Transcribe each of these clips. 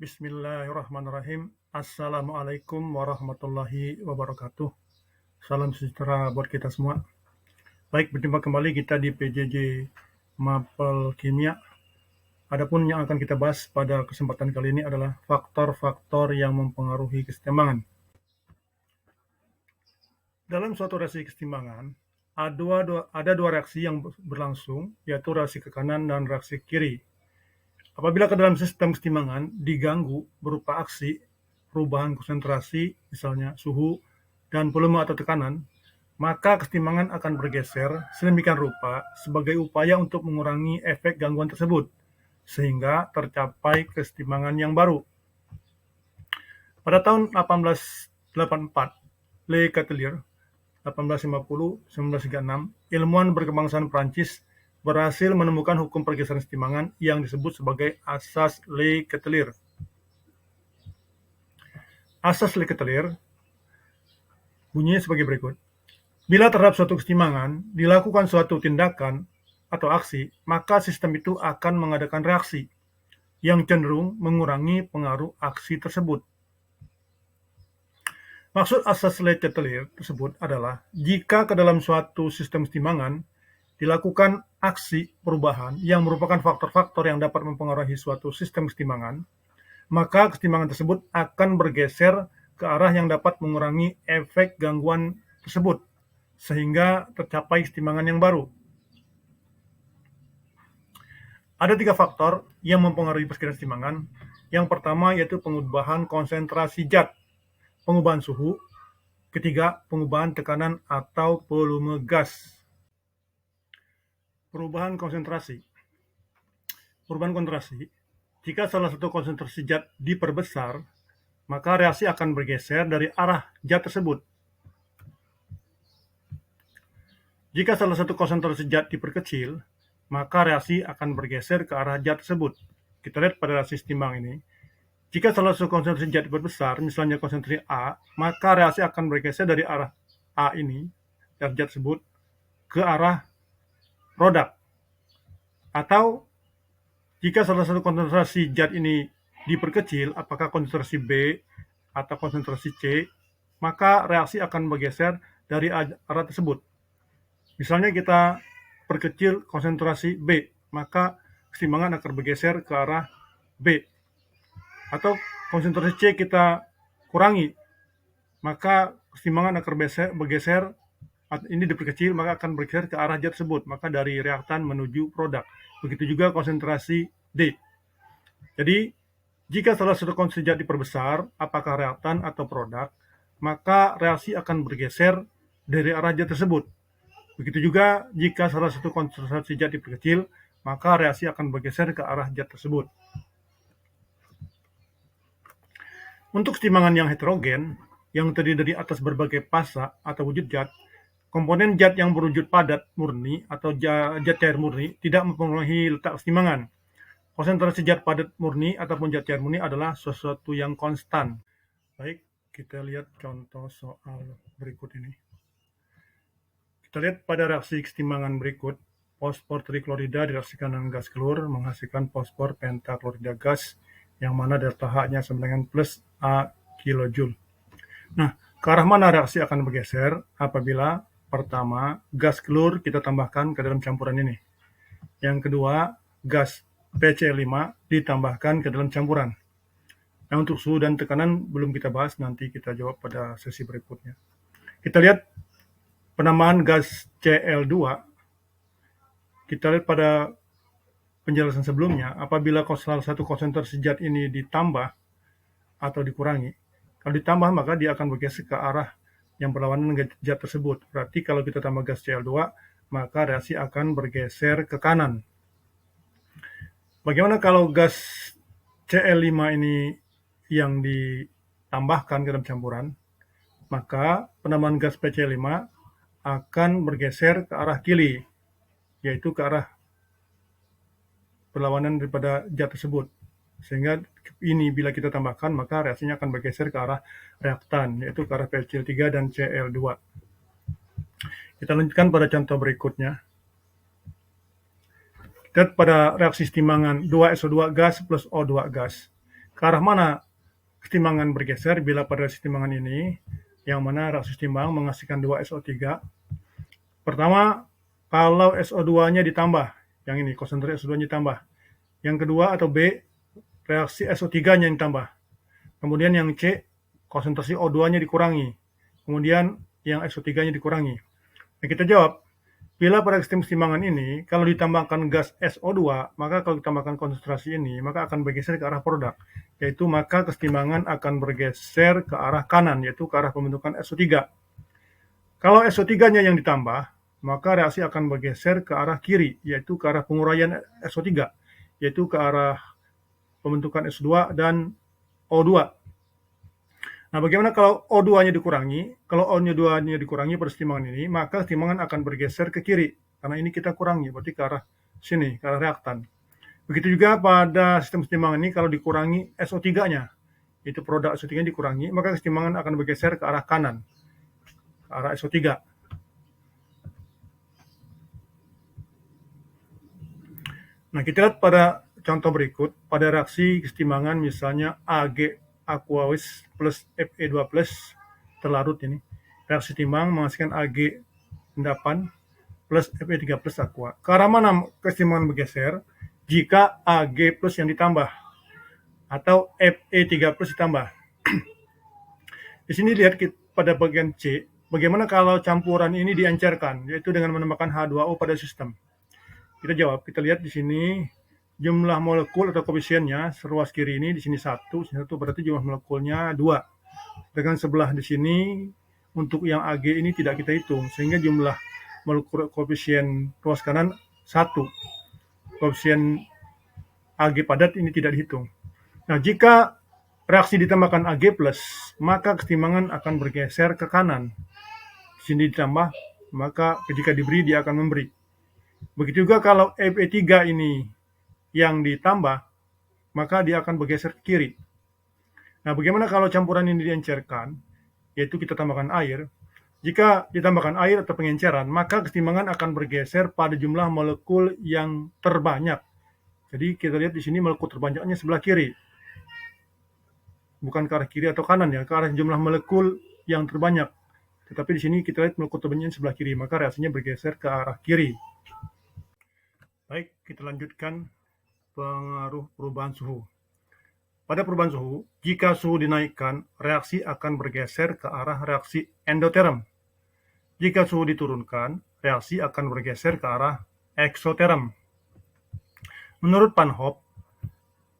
Bismillahirrahmanirrahim. Assalamualaikum warahmatullahi wabarakatuh. Salam sejahtera buat kita semua. Baik, berjumpa kembali kita di PJJ Mapel Kimia. Adapun yang akan kita bahas pada kesempatan kali ini adalah faktor-faktor yang mempengaruhi kesetimbangan. Dalam suatu reaksi kesetimbangan, ada dua reaksi yang berlangsung, yaitu reaksi ke kanan dan reaksi ke kiri. Apabila ke dalam sistem kesetimbangan diganggu berupa aksi, perubahan konsentrasi, misalnya suhu, dan volume atau tekanan, maka kesetimbangan akan bergeser sedemikian rupa sebagai upaya untuk mengurangi efek gangguan tersebut, sehingga tercapai kesetimbangan yang baru. Pada tahun 1884, Le Chatelier 1850-1936, ilmuwan berkebangsaan Prancis berhasil menemukan hukum pergeseran kesetimbangan yang disebut sebagai asas Le Chatelier. Asas Le Chatelier bunyinya sebagai berikut. Bila terhadap suatu kesetimbangan dilakukan suatu tindakan atau aksi, maka sistem itu akan mengadakan reaksi yang cenderung mengurangi pengaruh aksi tersebut. Maksud asas Le Chatelier tersebut adalah jika ke dalam suatu sistem kesetimbangan dilakukan aksi perubahan yang merupakan faktor-faktor yang dapat mempengaruhi suatu sistem kesetimbangan, maka kesetimbangan tersebut akan bergeser ke arah yang dapat mengurangi efek gangguan tersebut, sehingga tercapai kesetimbangan yang baru. Ada 3 faktor yang mempengaruhi pergerakan kesetimbangan. Yang pertama yaitu pengubahan konsentrasi zat, pengubahan suhu, ketiga pengubahan tekanan atau volume gas. Perubahan konsentrasi. Jika salah satu konsentrasi zat diperbesar, maka reaksi akan bergeser dari arah zat tersebut. Jika salah satu konsentrasi zat diperkecil, maka reaksi akan bergeser ke arah zat tersebut. Kita lihat pada reaksi setimbang ini. Jika salah satu konsentrasi zat diperbesar, misalnya konsentrasi A, maka reaksi akan bergeser dari arah A ini, dari zat tersebut, ke arah produk. Atau jika salah satu konsentrasi zat ini diperkecil, apakah konsentrasi B atau konsentrasi C, maka reaksi akan bergeser dari arah tersebut. Misalnya kita perkecil konsentrasi B, maka kesetimbangan akan bergeser ke arah B. Atau konsentrasi C kita kurangi, maka kesetimbangan akan bergeser, ini diperkecil, maka akan bergeser ke arah zat tersebut, maka dari reaktan menuju produk. Begitu juga konsentrasi D. Jadi, jika salah satu konsentrasi zat diperbesar, apakah reaktan atau produk, maka reaksi akan bergeser dari arah zat tersebut. Begitu juga jika salah satu konsentrasi zat diperkecil, maka reaksi akan bergeser ke arah zat tersebut. Untuk kesetimbangan yang heterogen, yang terdiri dari atas berbagai fasa atau wujud zat, komponen zat yang berwujud padat murni atau zat cair murni tidak mempengaruhi letak kesetimbangan. Konsentrasi zat padat murni ataupun zat cair murni adalah sesuatu yang konstan. Baik, kita lihat contoh soal berikut ini. Kita lihat pada reaksi kesetimbangan berikut, fosfor triklorida direaksikan dengan gas klor menghasilkan fosfor pentaklorida gas yang mana delta H-nya sama dengan plus A kilojoule. Nah, ke arah mana reaksi akan bergeser apabila pertama, gas klor kita tambahkan ke dalam campuran ini. Yang kedua, gas PCl5 ditambahkan ke dalam campuran. Nah, untuk suhu dan tekanan belum kita bahas, nanti kita jawab pada sesi berikutnya. Kita lihat penambahan gas Cl2. Kita lihat pada penjelasan sebelumnya, apabila salah satu konsentrasi zat ini ditambah atau dikurangi, kalau ditambah maka dia akan bergeser ke arah yang berlawanan dengan zat tersebut. Berarti kalau kita tambah gas Cl2, maka reaksi akan bergeser ke kanan. Bagaimana kalau gas Cl5 ini yang ditambahkan ke dalam campuran? Maka penambahan gas PCl5 akan bergeser ke arah kili, yaitu ke arah berlawanan daripada zat tersebut. Sehingga ini bila kita tambahkan, maka reaksinya akan bergeser ke arah reaktan, yaitu ke arah PCl3 dan Cl2. Kita lanjutkan pada contoh berikutnya. Kita pada reaksi kesetimbangan 2SO2 gas plus O2 gas. ke arah mana kesetimbangan bergeser bila pada kesetimbangan ini, yang mana reaksi setimbang menghasilkan 2 SO3. Pertama, kalau SO2-nya ditambah, yang ini konsentrasi SO2-nya ditambah. Yang kedua atau B, reaksi SO3-nya yang ditambah. Kemudian yang C, konsentrasi O2-nya dikurangi. Kemudian yang SO3-nya dikurangi. Nah, kita jawab, bila pada kesetimbangan ini, kalau ditambahkan gas SO2, maka kalau ditambahkan konsentrasi ini, maka akan bergeser ke arah produk. Yaitu maka kesetimbangan akan bergeser ke arah kanan, yaitu ke arah pembentukan SO3. Kalau SO3-nya yang ditambah, maka reaksi akan bergeser ke arah kiri, yaitu ke arah penguraian SO3, yaitu ke arah pembentukan SO2 dan O2. Nah, bagaimana kalau O2-nya dikurangi? Kalau O2-nya dikurangi pada kesetimbangan ini, maka kesetimbangan akan bergeser ke kiri. Karena ini kita kurangi, berarti ke arah sini, ke arah reaktan. Begitu juga pada sistem kesetimbangan ini, kalau dikurangi SO3-nya, itu produk SO3-nya dikurangi, maka kesetimbangan akan bergeser ke arah kanan, ke arah SO3. Nah, kita lihat pada contoh berikut, pada reaksi kesetimbangan misalnya Ag aqueous plus Fe2 plus terlarut ini. Reaksi timbang menghasilkan Ag endapan plus Fe3 plus aqua. Ke arah mana kesetimbangan bergeser? Jika Ag plus yang ditambah atau Fe3 plus ditambah. Di sini lihat pada bagian C, bagaimana kalau campuran ini diencerkan, yaitu dengan menambahkan H2O pada sistem. Kita jawab, kita lihat di sini jumlah molekul atau koefisiennya ruas kiri ini di sini 1 berarti jumlah molekulnya 2. Dengan sebelah di sini untuk yang Ag ini tidak kita hitung sehingga jumlah molekul koefisien ruas kanan 1. Koefisien Ag padat ini tidak dihitung. Nah, jika reaksi ditambahkan Ag+, maka kesetimbangan akan bergeser ke kanan. Di sini ditambah, maka ketika diberi dia akan memberi. Begitu juga kalau Fe3 ini yang ditambah, maka dia akan bergeser ke kiri. Nah, bagaimana kalau campuran ini diencerkan, yaitu kita tambahkan air. Jika ditambahkan air atau pengenceran, maka kesetimbangan akan bergeser pada jumlah molekul yang terbanyak. Jadi kita lihat di sini molekul terbanyaknya sebelah kiri. Bukan ke arah kiri atau kanan ya, ke arah jumlah molekul yang terbanyak. Tetapi di sini kita lihat molekul terbanyaknya sebelah kiri, maka reaksinya bergeser ke arah kiri. Baik, kita lanjutkan pengaruh perubahan suhu. Pada perubahan suhu, jika suhu dinaikkan, reaksi akan bergeser ke arah reaksi endoterm. Jika suhu diturunkan, reaksi akan bergeser ke arah eksoterm. Menurut Van Hoff,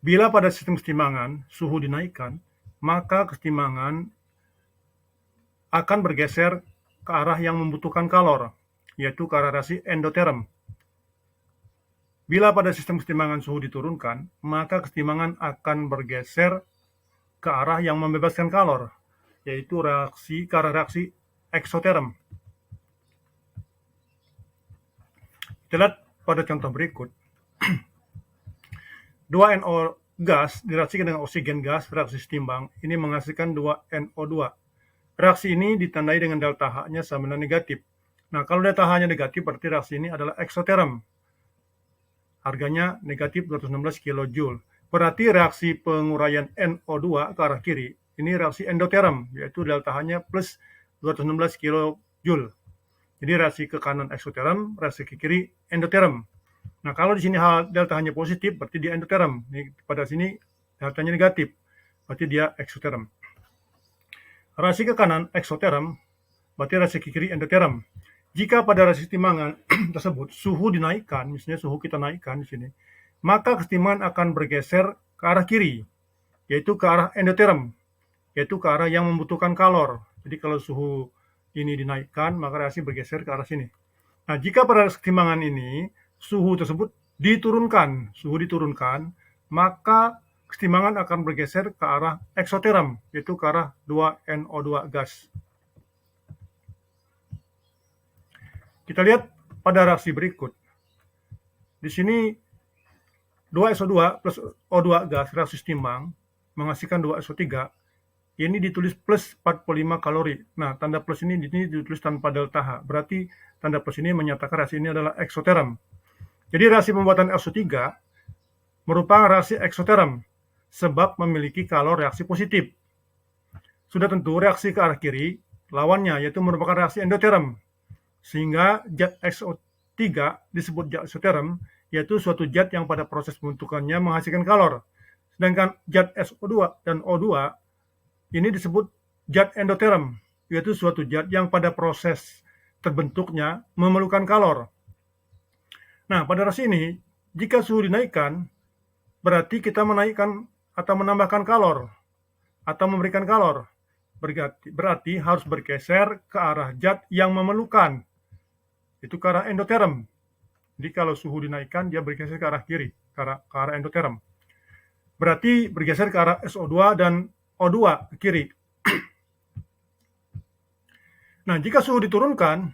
bila pada sistem kesetimbangan suhu dinaikkan, maka kesetimbangan akan bergeser ke arah yang membutuhkan kalor, yaitu ke arah reaksi endoterm. Bila pada sistem kesetimbangan suhu diturunkan, maka kesetimbangan akan bergeser ke arah yang membebaskan kalor, yaitu ke arah reaksi eksoterm. Kita lihat pada contoh berikut. 2NO gas direaksikan dengan oksigen gas, reaksi setimbang, ini menghasilkan 2NO2. Reaksi ini ditandai dengan delta H-nya sama dengan negatif. Nah, kalau delta H-nya negatif, berarti reaksi ini adalah eksoterm. Harganya negatif 216 kJ. Berarti reaksi penguraian NO2 ke arah kiri, ini reaksi endoterm, yaitu delta H-nya plus 216 kJ. Jadi reaksi ke kanan eksoterm, reaksi ke kiri endoterm. Nah, kalau di sini delta H-nya positif, berarti dia endoterm. Pada sini deltanya negatif, berarti dia eksoterm. Reaksi ke kanan eksoterm, berarti reaksi ke kiri endoterm. Jika pada reaksi kesetimbangan tersebut suhu dinaikkan, misalnya suhu kita naikkan di sini, maka kesetimbangan akan bergeser ke arah kiri, yaitu ke arah endoterm, yaitu ke arah yang membutuhkan kalor. Jadi kalau suhu ini dinaikkan, maka reaksi bergeser ke arah sini. Nah, jika pada reaksi kesetimbangan ini suhu tersebut diturunkan, maka kesetimbangan akan bergeser ke arah eksoterm, yaitu ke arah 2NO2 gas. Kita lihat pada reaksi berikut. Di sini 2SO2 plus O2 gas, reaksi setimbang, menghasilkan 2SO3. Ini ditulis plus 45 kalori. Nah, tanda plus ini ditulis tanpa delta H. Berarti tanda plus ini menyatakan reaksi ini adalah eksoterm. Jadi reaksi pembuatan SO3 merupakan reaksi eksoterm. sebab memiliki kalor reaksi positif. Sudah tentu reaksi ke arah kiri, lawannya yaitu merupakan reaksi endoterm, sehingga zat XO3 disebut zat eksoterm, yaitu suatu zat yang pada proses pembentukannya menghasilkan kalor. Sedangkan zat SO2 dan O2 ini disebut zat endoterm, yaitu suatu zat yang pada proses terbentuknya memerlukan kalor. Nah, pada reaksi ini, jika suhu dinaikkan, berarti kita menaikkan atau menambahkan kalor, atau memberikan kalor. Berarti harus bergeser ke arah zat yang memerlukan, itu ke arah endoterm. Jadi kalau suhu dinaikkan, dia bergeser ke arah kiri, ke arah endoterm. Berarti bergeser ke arah SO2 dan O2 ke kiri. Nah, jika suhu diturunkan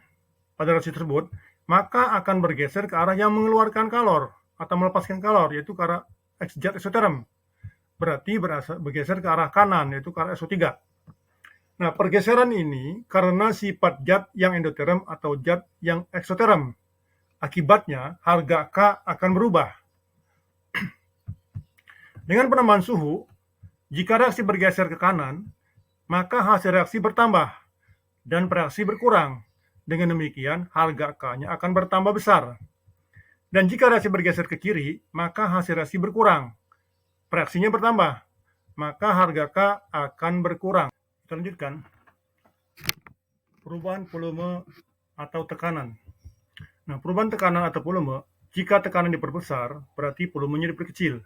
pada reaksi tersebut, maka akan bergeser ke arah yang mengeluarkan kalor atau melepaskan kalor, yaitu ke arah zat eksoterm. Berarti bergeser ke arah kanan, yaitu ke arah SO3. Nah, pergeseran ini karena sifat zat yang endoterm atau zat yang eksoterm. Akibatnya, harga K akan berubah. Dengan penambahan suhu, jika reaksi bergeser ke kanan, maka hasil reaksi bertambah dan reaksi berkurang. Dengan demikian, harga K-nya akan bertambah besar. Dan jika reaksi bergeser ke kiri, maka hasil reaksi berkurang. Reaksinya bertambah, maka harga K akan berkurang. Kita lanjutkan. Perubahan volume atau tekanan. Nah, perubahan tekanan atau volume, jika tekanan diperbesar, berarti volumenya diperkecil.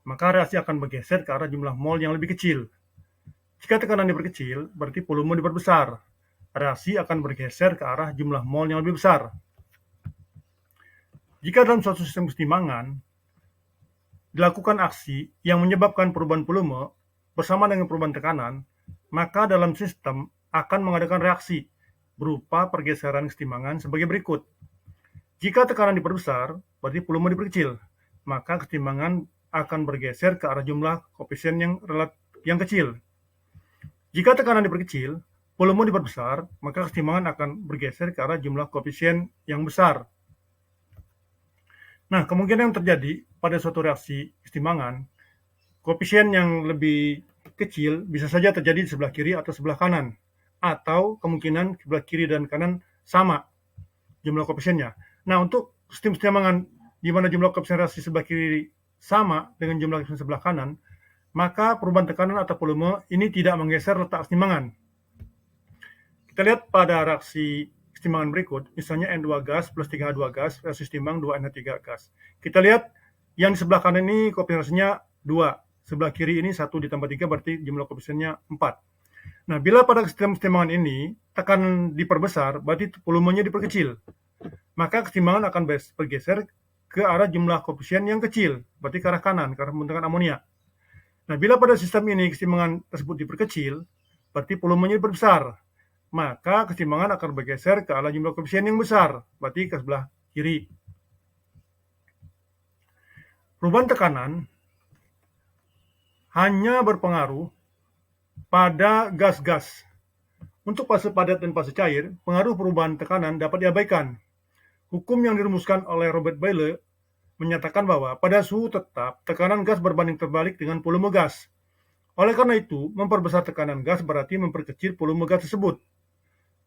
Maka reaksi akan bergeser ke arah jumlah mol yang lebih kecil. Jika tekanan diperkecil, berarti volume diperbesar. Reaksi akan bergeser ke arah jumlah mol yang lebih besar. Jika dalam suatu sistem keseimbangan dilakukan aksi yang menyebabkan perubahan volume bersama dengan perubahan tekanan, maka dalam sistem akan mengadakan reaksi berupa pergeseran keseimbangan sebagai berikut. Jika tekanan diperbesar, berarti volume diperkecil, maka keseimbangan akan bergeser ke arah jumlah koefisien yang kecil. Jika tekanan diperkecil, volume diperbesar, maka keseimbangan akan bergeser ke arah jumlah koefisien yang besar. Nah, kemungkinan yang terjadi pada suatu reaksi keseimbangan, koefisien yang lebih kecil bisa saja terjadi di sebelah kiri atau sebelah kanan, atau kemungkinan sebelah kiri dan kanan sama jumlah koefisiennya. Nah, untuk sistem keseimbangan di mana jumlah koefisien reaksi sebelah kiri sama dengan jumlah koefisien sebelah kanan, maka perubahan tekanan atau volume ini tidak menggeser letak keseimbangan. Kita lihat pada reaksi keseimbangan berikut, misalnya N2 gas plus 3H2 gas, reaksi seimbang 2NH3 gas. Kita lihat yang di sebelah kanan ini koefisien reaksinya 2, sebelah kiri ini 1 ditambah 3 berarti jumlah koefisiennya 4. Nah, bila pada sistem keseimbangan ini tekanan diperbesar, berarti volumenya diperkecil. Maka keseimbangan akan bergeser ke arah jumlah koefisien yang kecil, berarti ke arah kanan, ke arah pembentukan amonia. Nah, bila pada sistem ini keseimbangan tersebut diperkecil, berarti volumenya diperbesar. Maka keseimbangan akan bergeser ke arah jumlah koefisien yang besar, berarti ke sebelah kiri. Perubahan tekanan hanya berpengaruh pada gas-gas. Untuk fase padat dan fase cair, pengaruh perubahan tekanan dapat diabaikan. Hukum yang dirumuskan oleh Robert Boyle menyatakan bahwa pada suhu tetap, tekanan gas berbanding terbalik dengan volume gas. Oleh karena itu, memperbesar tekanan gas berarti memperkecil volume gas tersebut.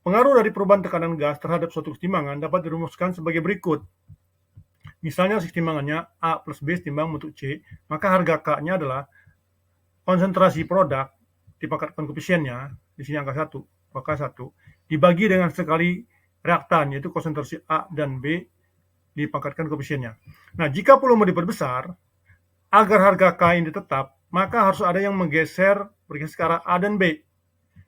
Pengaruh dari perubahan tekanan gas terhadap suatu keseimbangan dapat dirumuskan sebagai berikut. Misalnya keseimbangannya A plus B setimbang bentuk C, maka harga K-nya adalah konsentrasi produk dipangkatkan koefisiennya, di sini angka 1, maka 1, dibagi dengan sekali reaktan, yaitu konsentrasi A dan B dipangkatkan koefisiennya. Nah, jika volume diperbesar, agar harga K ini tetap, maka harus ada yang bergeser ke arah A dan B,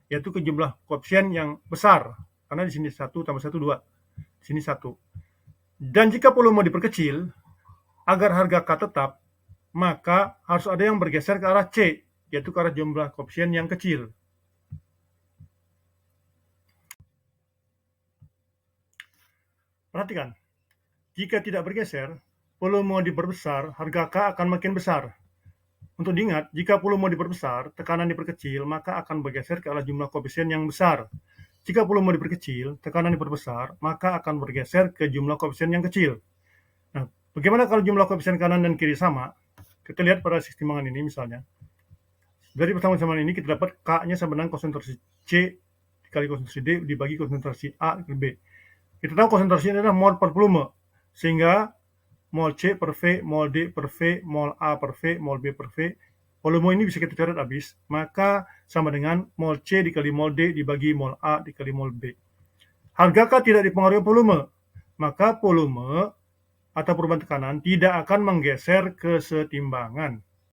yaitu ke jumlah koefisien yang besar, karena di sini 1 tambah 1, 2, di sini 1. Dan jika volume diperkecil, agar harga K tetap, maka harus ada yang bergeser ke arah C, yaitu ke arah jumlah koefisien yang kecil. Perhatikan, jika tidak bergeser, volume diperbesar, harga K akan makin besar. Untuk diingat, jika volume diperbesar, tekanan diperkecil, maka akan bergeser ke arah jumlah koefisien yang besar. Jika volume diperkecil, tekanan diperbesar, maka akan bergeser ke jumlah koefisien yang kecil. Nah, bagaimana kalau jumlah koefisien kanan dan kiri sama? Kita lihat pada timbangan ini misalnya. Dari persamaan ini kita dapat K-nya sama dengan konsentrasi C dikali konsentrasi D dibagi konsentrasi A dikali B. Kita tahu konsentrasi ini adalah mol per volume, sehingga mol C per V, mol D per V, mol A per V, mol B per V. Volume ini bisa kita coret habis, maka sama dengan mol C dikali mol D dibagi mol A dikali mol B. Harga K tidak dipengaruhi volume, maka volume atau perubahan tekanan tidak akan menggeser kesetimbangan.